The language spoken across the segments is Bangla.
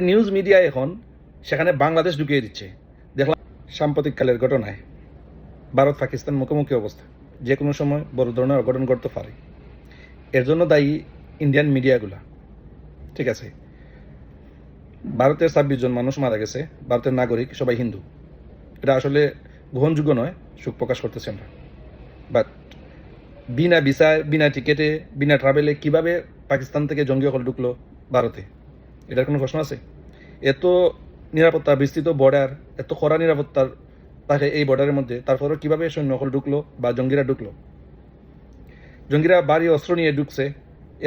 নিউজ মিডিয়া এখন সেখানে বাংলাদেশ ঢুকিয়ে দিচ্ছে। দেখলাম সাম্প্রতিককালের ঘটনায় ভারত পাকিস্তান মুখোমুখি অবস্থা, যে কোনো সময় বড় ধরনের অঘটন ঘটতে পারে। এর জন্য দায়ী ইন্ডিয়ান মিডিয়াগুলা। ঠিক আছে, ভারতের 26 জন মানুষ মারা গেছে, ভারতের নাগরিক, সবাই হিন্দু। এটা আসলে গ্রহণযোগ্য নয়, শোক প্রকাশ করতেছি আমরা। বাট বিনা ভিসায়, বিনা টিকেটে, বিনা ট্রাভেলে কিভাবে পাকিস্তান থেকে জঙ্গি হল ঢুকলো ভারতে? এটার কোনো প্রশ্ন আছে? এত নিরাপত্তা বিস্তৃত বর্ডার, এত কড়া নিরাপত্তার থাকে এই বর্ডারের মধ্যে, তারপরেও কিভাবে সৈন্য হল ঢুকলো বা জঙ্গিরা ঢুকলো? জঙ্গিরা বাড়ি অস্ত্র নিয়ে ঢুকছে,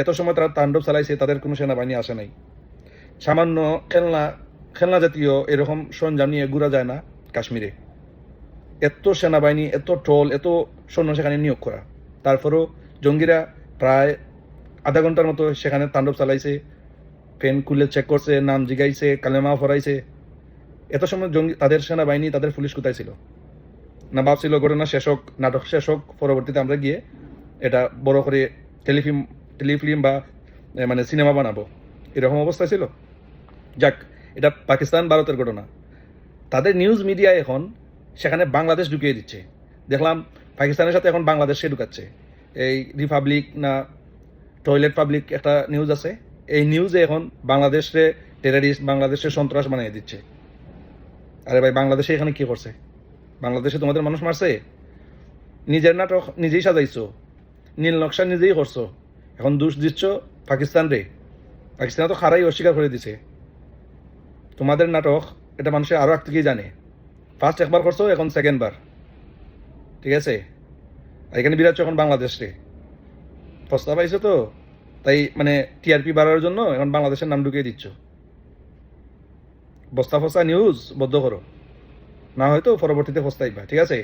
এত সময় তারা তাণ্ডব চালাইছে, তাদের কোনো সেনাবাহিনী আসে নাই। সামান্য খেলনা জাতীয় এরকম সরঞ্জাম নিয়ে ঘুরা যায় না কাশ্মীরে। এত সেনাবাহিনী, এত ট্রল, এত সৈন্য সেখানে নিয়োগ করা, তারপরেও জঙ্গিরা প্রায় আধা ঘন্টার মতো সেখানে তাণ্ডব চালাইছে। ফ্যান খুলে চেক করছে, নাম জিগাইছে, কালেমা ফরাইছে। এত সময় জঙ্গি, তাদের সেনাবাহিনী, তাদের পুলিশ কোথায় ছিল? না ভাবছিল ঘটনা শেষ হোক, নাটক শেষ হোক, পরবর্তীতে আমরা গিয়ে এটা বড় করে টেলিফিল্ম বা মানে সিনেমা বানাবো, এরকম অবস্থা ছিল? যাক, এটা পাকিস্তান ভারতের ঘটনা। তাদের নিউজ মিডিয়া এখন সেখানে বাংলাদেশ ঢুকিয়ে দিচ্ছে। দেখলাম পাকিস্তানের সাথে এখন বাংলাদেশকে ঢুকাচ্ছে। এই রিপাবলিক না টয়লেট পাবলিক একটা নিউজ আছে, এই নিউজে এখন বাংলাদেশে টেরারিস্ট, বাংলাদেশে সন্ত্রাস বানিয়ে দিচ্ছে। আরে ভাই, বাংলাদেশে এখানে কি করছে? বাংলাদেশে তোমাদের মানুষ মারছে? নিজের নাটক নিজেই সাজাইছো, নীল নকশা নিজেই করছো, এখন দোষ দিচ্ছ পাকিস্তান রে। পাকিস্তান তো খারাই অস্বীকার করে দিছে তোমাদের নাটক, এটা মানুষের আরো আগ থেকেই জানে। ফার্স্ট একবার করছো, এখন সেকেন্ড বার। ঠিক আছে, আর এখানে বিরাট এখন বাংলাদেশ রে প্রস্তাব পাইছো তো, তাই মানে টিআরপি বাড়ার জন্য এখন বাংলাদেশের নাম ঢুকিয়ে দিচ্ছ। বস্তা ফস্তা নিউজ বদ্ধ করো, না হয়তো পরবর্তীতে ফস্তাইবা। ঠিক আছে।